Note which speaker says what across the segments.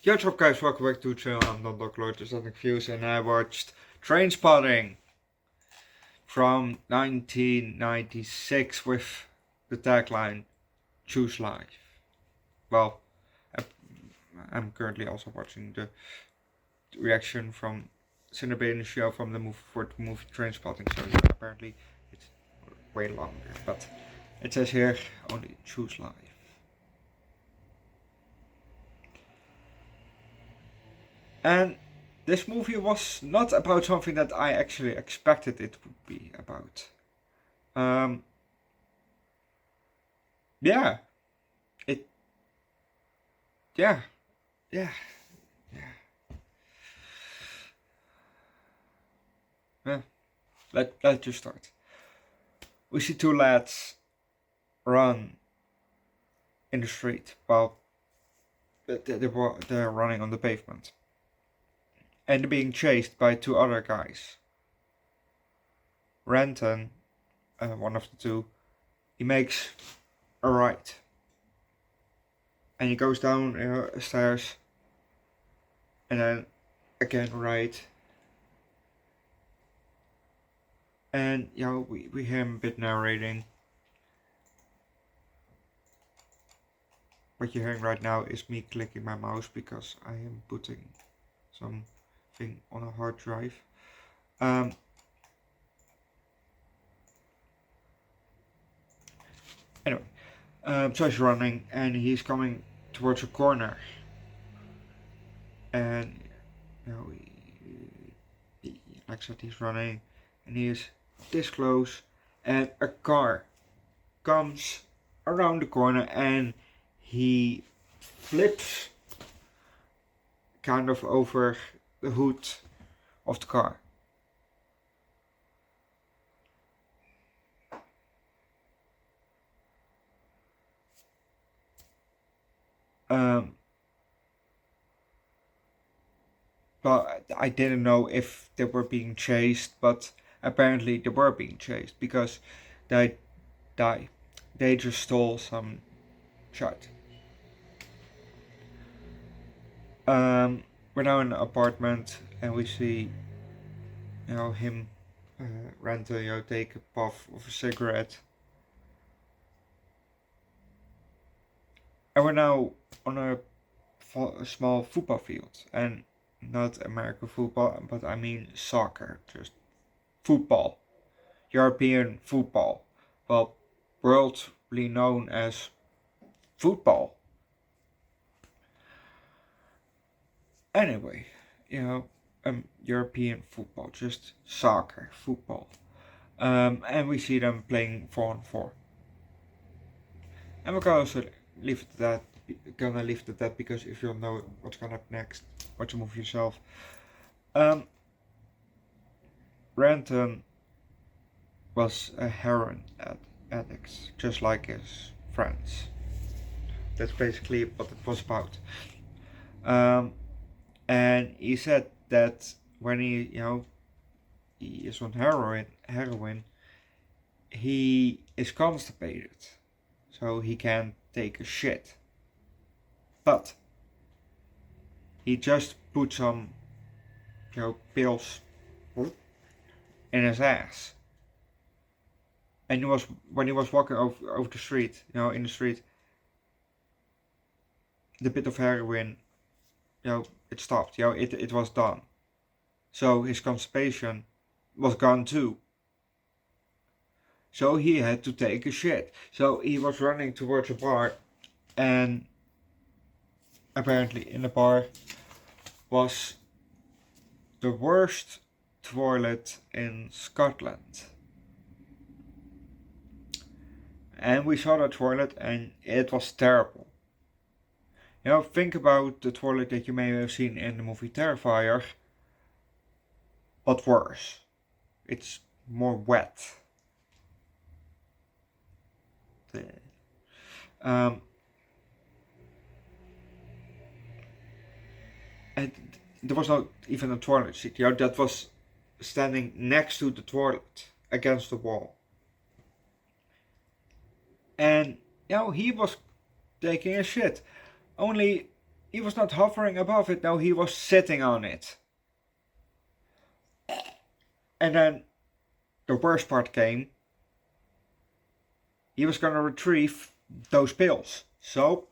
Speaker 1: Yo, what's up guys, welcome back to the channel. I'm Underdog Eats and I watched Trainspotting from 1996 with the tagline, Choose Life. Well, I'm currently also watching the reaction from Cinebane show from the movie Trainspotting, so apparently it's way longer, but it says here only Choose Life. And this movie was not about something that I actually expected it would be about. Yeah, it, yeah, yeah, yeah. Yeah. Let's just start. We see two lads run in the street while they're running on the pavement, and they're being chased by two other guys. Renton, one of the two, he makes a right, and he goes down stairs, and then again right, and we hear him a bit narrating. What you're hearing right now is me clicking my mouse because I am putting something on a hard drive. Anyway, so he's running and he's coming towards a corner, and like I said, he's running and he is this close, and a car comes around the corner and he flips kind of over the hood of the car. But I didn't know if they were being chased, but apparently they were being chased because they just stole some shit. We're now in an apartment and we see him Ranta take a puff of a cigarette, and we're now on a small football field, and not American football, but I mean soccer, just football, European football, well, worldly known as football. Anyway, European football, just soccer, football. And we see them playing 4-on-4. And we're gonna also leave it at that, because if you don't know what's gonna happen next, watch the movie yourself. Renton was a heroin addict, just like his friends. That's basically what it was about. And he said that when he is on heroin, he is constipated, so he can't take a shit. But he just put some, pills in his ass. And when he was walking over the street, in the street, the bit of heroin, it stopped. It was done. So his constipation was gone too. So he had to take a shit. So he was running towards a bar, and apparently in the bar was the worst toilet in Scotland. And we saw the toilet and it was terrible. Think about the toilet that you may have seen in the movie Terrifier, but worse. It's more wet. And there was not even a toilet seat, that was standing next to the toilet, against the wall. And he was taking a shit. Only He was not hovering above it, no, he was sitting on it. And then the worst part came. He was gonna retrieve those pills. So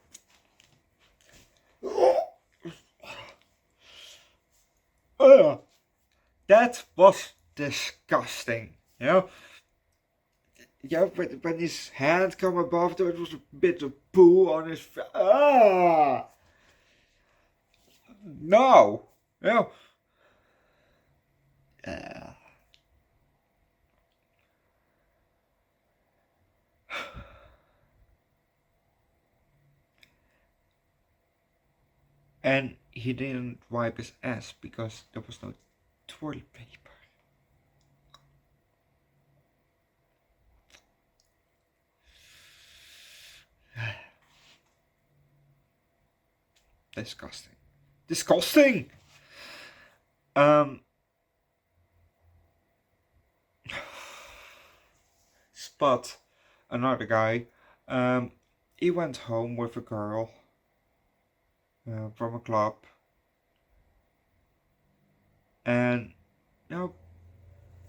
Speaker 1: that was disgusting. You know? Yeah, when his hand come above, there was a bit of poo on his face. No! No! And he didn't wipe his ass because there was no toilet paper. Disgusting. Disgusting! Spot, another guy, he went home with a girl from a club. And the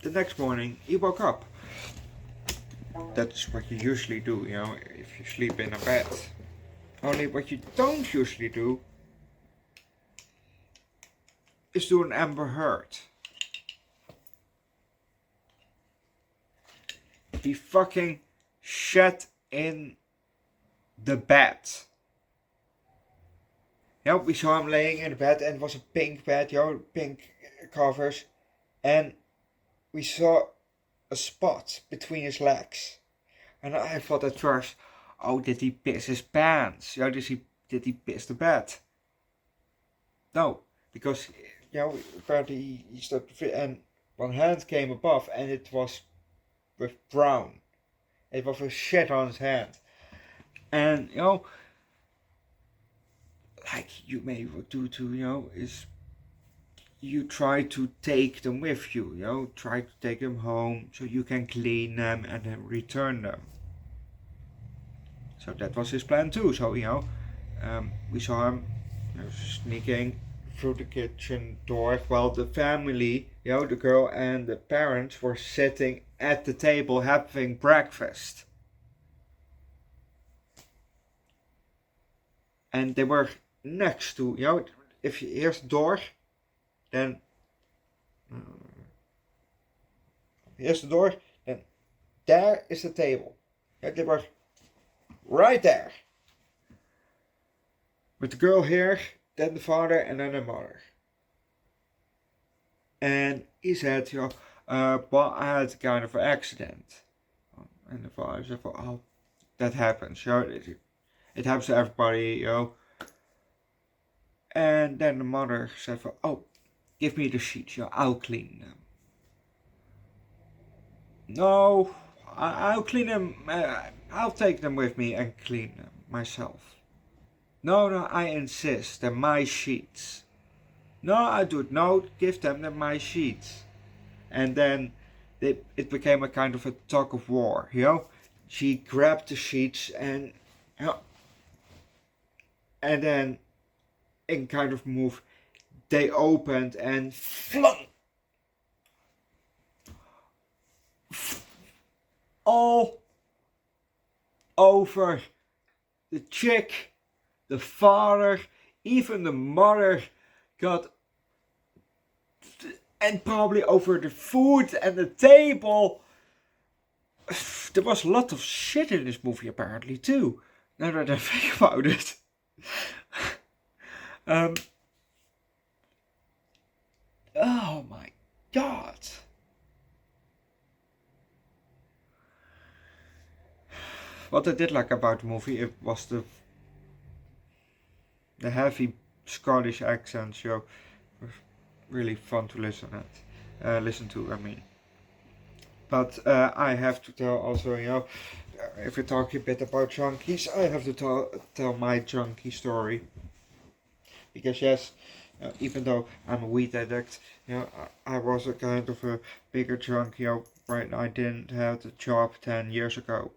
Speaker 1: next morning he woke up. That's what you usually do, if you sleep in a bed. Only what you don't usually do is do an Amber Heard. He fucking shat in the bed. We saw him laying in the bed and it was a pink bed, pink covers. And we saw a spot between his legs. And I thought at first, oh, did he piss his pants? Did he piss the bed? No, because apparently he started to fit, and one hand came above and it was with brown. It was with shit on his hand. And like you may do too, is you try to take them with you, try to take them home so you can clean them and then return them. So that was his plan too. So we saw him sneaking through the kitchen door while the family, the girl and the parents were sitting at the table having breakfast. And they were next to, if here's the door, then here's the door, then there is the table. They were right there. With the girl here, then the father, and then the mother. And he said, well, I had kind of an accident. And the father said, oh, that happens, it happens to everybody, And then the mother said, oh, give me the sheets, I'll clean them. No, I'll clean them, I'll take them with me and clean them myself. No, I insist, they're my sheets. No, I do it, no, give them, they're my sheets. And then it became a kind of a tug of war, She grabbed the sheets and then in kind of move, they opened and flung all over the chick, the father, even the mother got, and probably over the food and the table. There was a lot of shit in this movie apparently too, now that I think about it. Oh my god. What I did like about the movie, it was the heavy Scottish accents, was really fun to listen to, I mean. But I have to tell also, if we're talking a bit about junkies, I have to tell my junkie story. Because yes, even though I'm a weed addict, I was a kind of a bigger junkie. Right now I didn't have the job 10 years ago.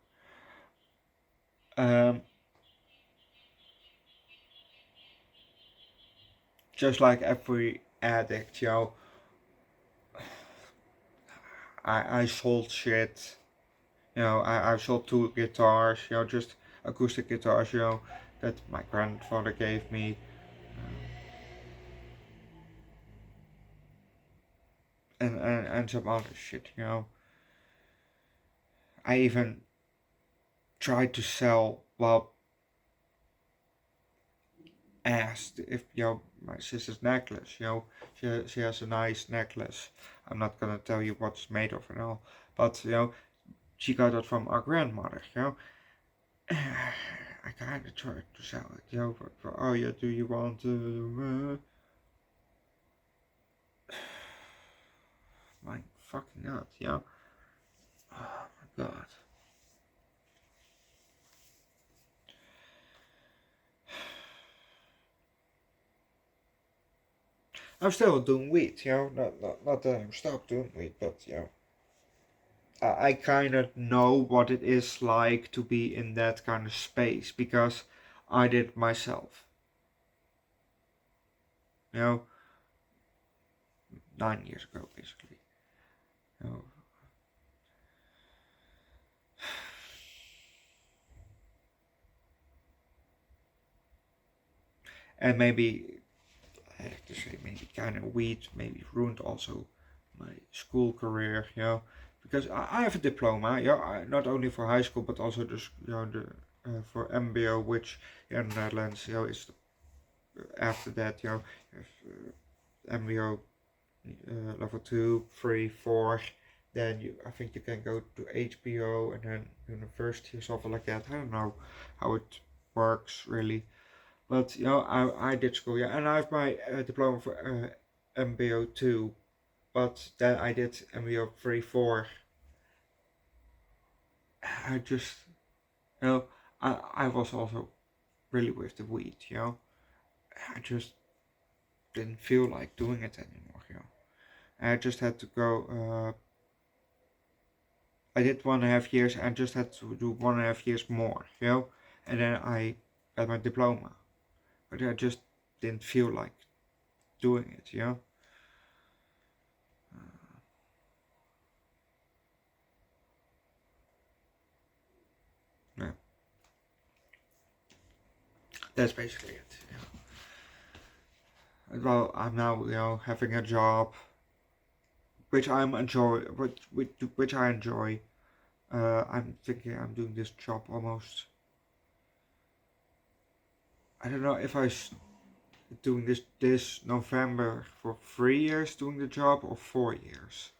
Speaker 1: just like every addict, you know, I sold shit. You know, I sold two guitars, you know, just acoustic guitars, you know, that my grandfather gave me. And some other shit, you know. I even tried to sell, well, asked if, you know, my sister's necklace, you know, she has a nice necklace. I'm not gonna tell you what it's made of and all, but, you know, she got it from our grandmother, you know. I kinda tried to sell it, you know, oh yeah, do you want to, my fucking god, you know. Oh my god. I'm still doing weed, you know, not that I'm stopped doing weed, but, you know, I kind of know what it is like to be in that kind of space because I did it myself. You know, 9 years ago, basically. You know, and maybe I have to say, maybe kind of weed, maybe ruined also my school career. You know, because I have a diploma. Yeah, not only for high school but also just, you know, the for MBO, which here in the Netherlands, you know, is after that, you know, you have, MBO level 2, 3, 4. Then I think you can go to HBO and then university or something like that. I don't know how it works really, but, you know, I did school, yeah, and I have my diploma for MBO 2, but then I did MBO 3, 4. I just, you know, I was also really with the weed, you know. I just didn't feel like doing it anymore, you know. I just had to go. I did 1.5 years and just had to do 1.5 years more, you know, and then I got my diploma. But I just didn't feel like doing it, you know. Yeah, that's basically it. Yeah. Well, I'm now, you know, having a job which which I enjoy. I'm thinking I'm doing this job almost. I don't know if doing this November for 3 years doing the job or 4 years.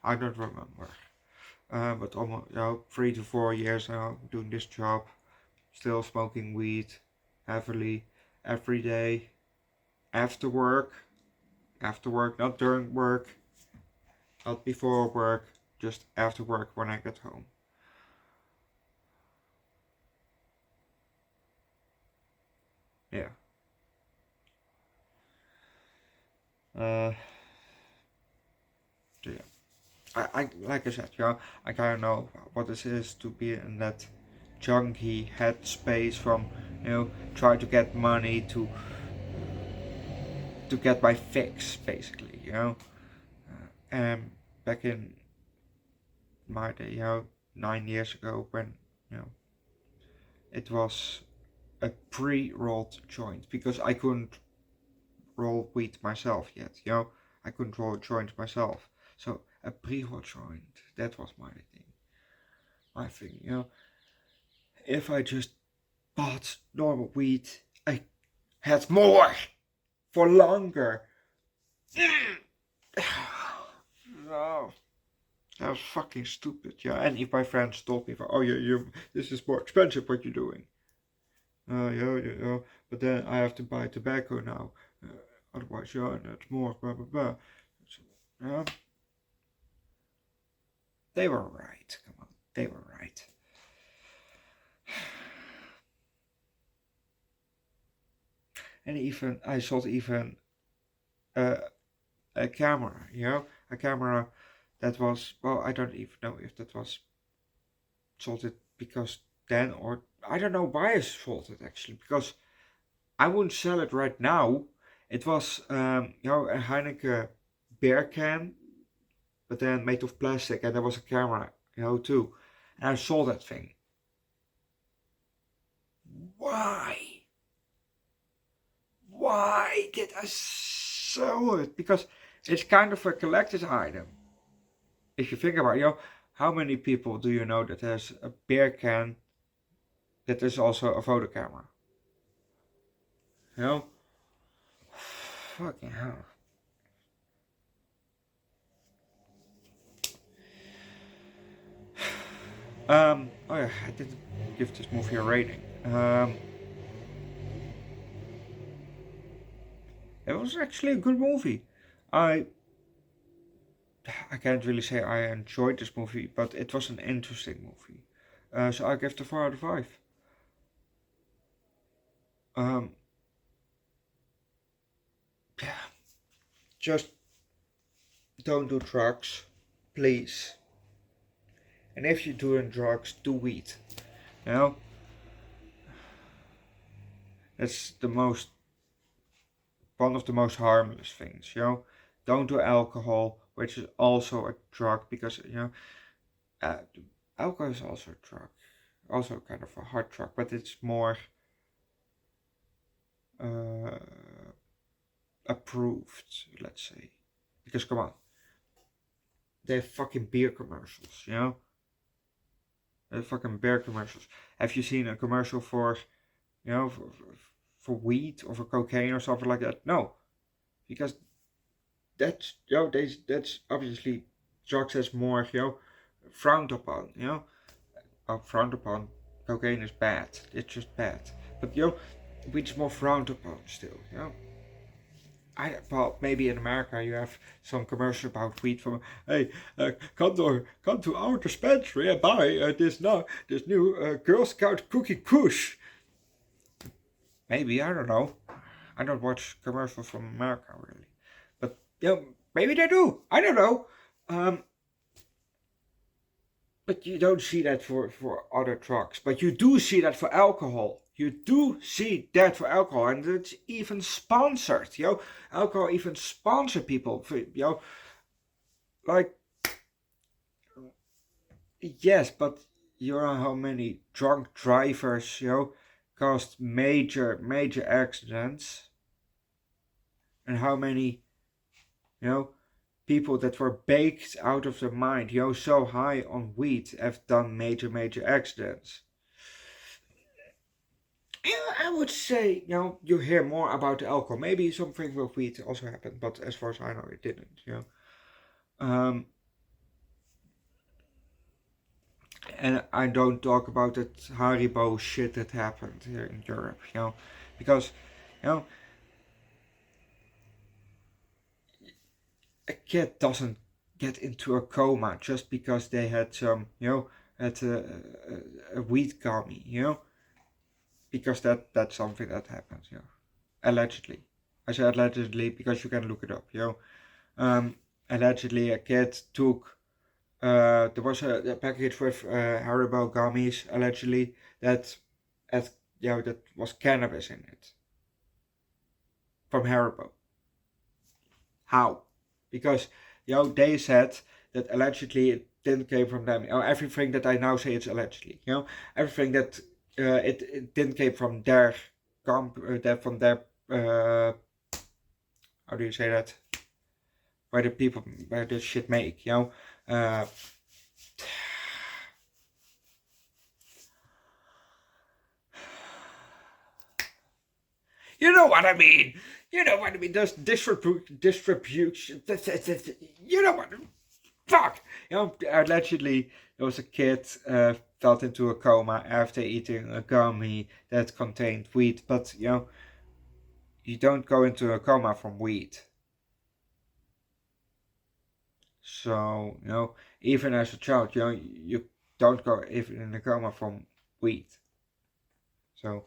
Speaker 1: I don't remember. But almost, you know, 3 to 4 years now doing this job, still smoking weed heavily every day after work, not during work, not before work, just after work when I get home. Yeah. Uh, so yeah. I like I said, you know, I kind of know what this is to be in that junkie headspace from, you know, try to get money to get my fix basically, you know. And back in my day, you know, 9 years ago when, you know, it was a pre-rolled joint because I couldn't roll weed myself yet, you know. I couldn't roll a joint myself. So a pre-roll joint, that was my thing. My thing, you know. If I just bought normal weed, I had more for longer. No, that was fucking stupid, yeah. And if my friends told me, oh yeah, this is more expensive, what you're doing. Yeah. But then I have to buy tobacco now. Otherwise, yeah, and that's more, blah, blah, blah. So, yeah, they were right. Come on, they were right. And even, I sold even uh, a camera, you know, a camera that was, well, I don't even know if that was sold it because then, or I don't know why I sold it actually, because I wouldn't sell it right now. It was, a Heineken beer can, but then made of plastic, and there was a camera, too. And I sold that thing. Why? Why did I sell it? Because it's kind of a collector's item. If you think about it, how many people do you know that has a beer can that is also a photo camera? You know? Fucking hell. Oh yeah, I didn't give this movie a rating. It was actually a good movie. I I can't really say I enjoyed this movie, but it was an interesting movie. So I give it a 4 out of 5. Um, just don't do drugs, please. And if you're doing drugs, do weed. You know, that's one of the most harmless things. Don't do alcohol, which is also a drug, because uh, alcohol is also a drug, also kind of a hard drug, but it's more uh, approved, let's say. Because come on, they have fucking beer commercials. They have fucking beer commercials. Have you seen a commercial for you know for, for weed or for cocaine or something like that? No, because that's obviously drugs is more frowned upon. Frowned upon. Cocaine is bad. It's just bad. But weed is more frowned upon still. Well, maybe in America you have some commercial about weed from, hey, come to our dispensary and buy this new Girl Scout cookie kush. Maybe, I don't know. I don't watch commercials from America really, but maybe they do. I don't know. Um, but you don't see that for other drugs. But you do see that for alcohol. You do see that for alcohol, and it's even sponsored. Alcohol even sponsor people. Like, yes, but you know how many drunk drivers, caused major accidents, and how many, you know, people that were baked out of their mind, so high on weed, have done major accidents. I would say, you hear more about the alcohol. Maybe something with weed also happened, but as far as I know, it didn't. Um, and I don't talk about that Haribo shit that happened here in Europe, because, you know, a kid doesn't get into a coma just because they had some, had a weed gummy, because that's something that happens, allegedly. I say allegedly because you can look it up, Um, allegedly, a kid took. There was a package with Haribo gummies, allegedly, that that was cannabis in it from Haribo. How? Because they said that allegedly it didn't came from them. Everything that I now say it's allegedly. Everything that it didn't came from their from their how do you say that? Where this shit make. Uh, You know what I mean. You know what I mean. There's distribution. You know what? Fuck. Allegedly there was a kid fell into a coma after eating a gummy that contained weed. But you don't go into a coma from weed. So even as a child, you don't go even in a coma from weed. So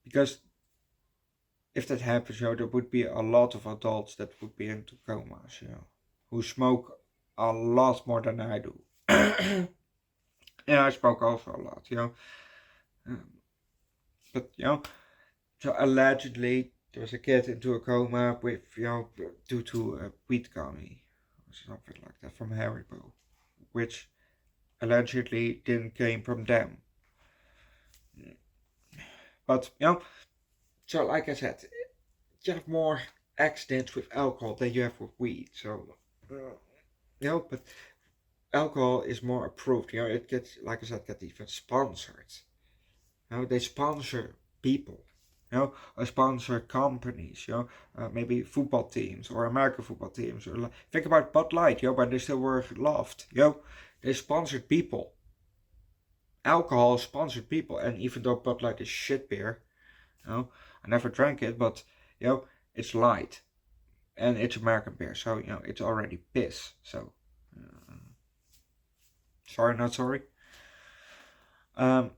Speaker 1: because if that happens, there would be a lot of adults that would be into comas, who smoke a lot more than I do. Yeah, I spoke also a lot, Um, but so allegedly there was a kid into a coma with due to a wheat gummy or something like that from Haribo, which allegedly didn't came from them. But so like I said, you have more accidents with alcohol than you have with weed. So but alcohol is more approved. It gets, like I said, get even sponsored. They sponsor people. Or sponsor companies. Maybe football teams or American football teams. Or think about Bud Light. But they still were loved. They sponsored people. Alcohol sponsored people, and even though Bud Light is shit beer, I never drank it, but it's light and it's American beer, so it's already piss. So uh, sorry, not sorry. Um,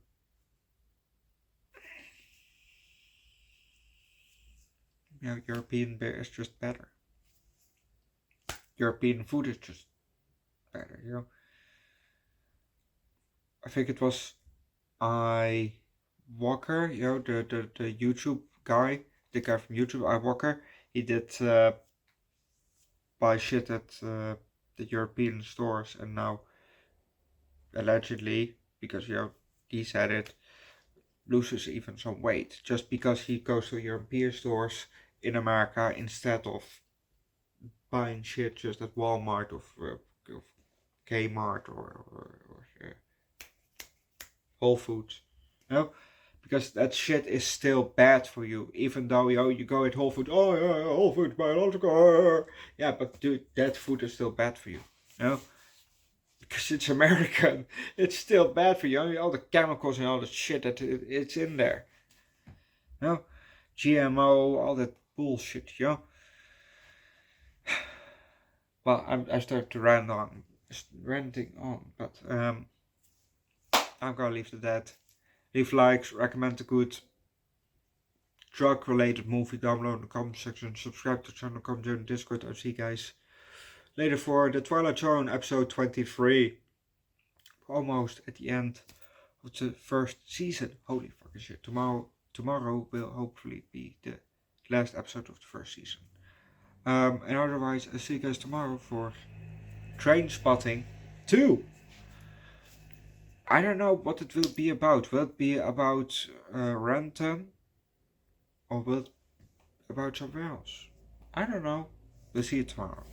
Speaker 1: European beer is just better. European food is just better. I think it was I Walker, the YouTube guy, the guy from YouTube, I Walker. He did buy shit at the European stores, and now allegedly, because he said it, loses even some weight just because he goes to European stores in America instead of buying shit just at Walmart of Kmart or Whole Foods. Because that shit is still bad for you, even though you go at Whole Foods. Oh yeah, Whole Foods biological. Yeah, but dude, that food is still bad for you. Because it's American, it's still bad for you. All the chemicals and all the shit that it's in there. GMO, all that bullshit. Well, I start to ranting on, but I'm gonna leave it at that. Leave likes, recommend a good drug-related movie, download in the comment section, subscribe to the channel, come join the Discord. I'll see you guys later for the Twilight Zone episode 23. We're almost at the end of the first season. Holy fucking shit! Tomorrow will hopefully be the last episode of the first season. And otherwise, I'll see you guys tomorrow for Trainspotting 2. I don't know what it will be about. Will it be about Renton? Or will it be about something else? I don't know. We'll see you tomorrow.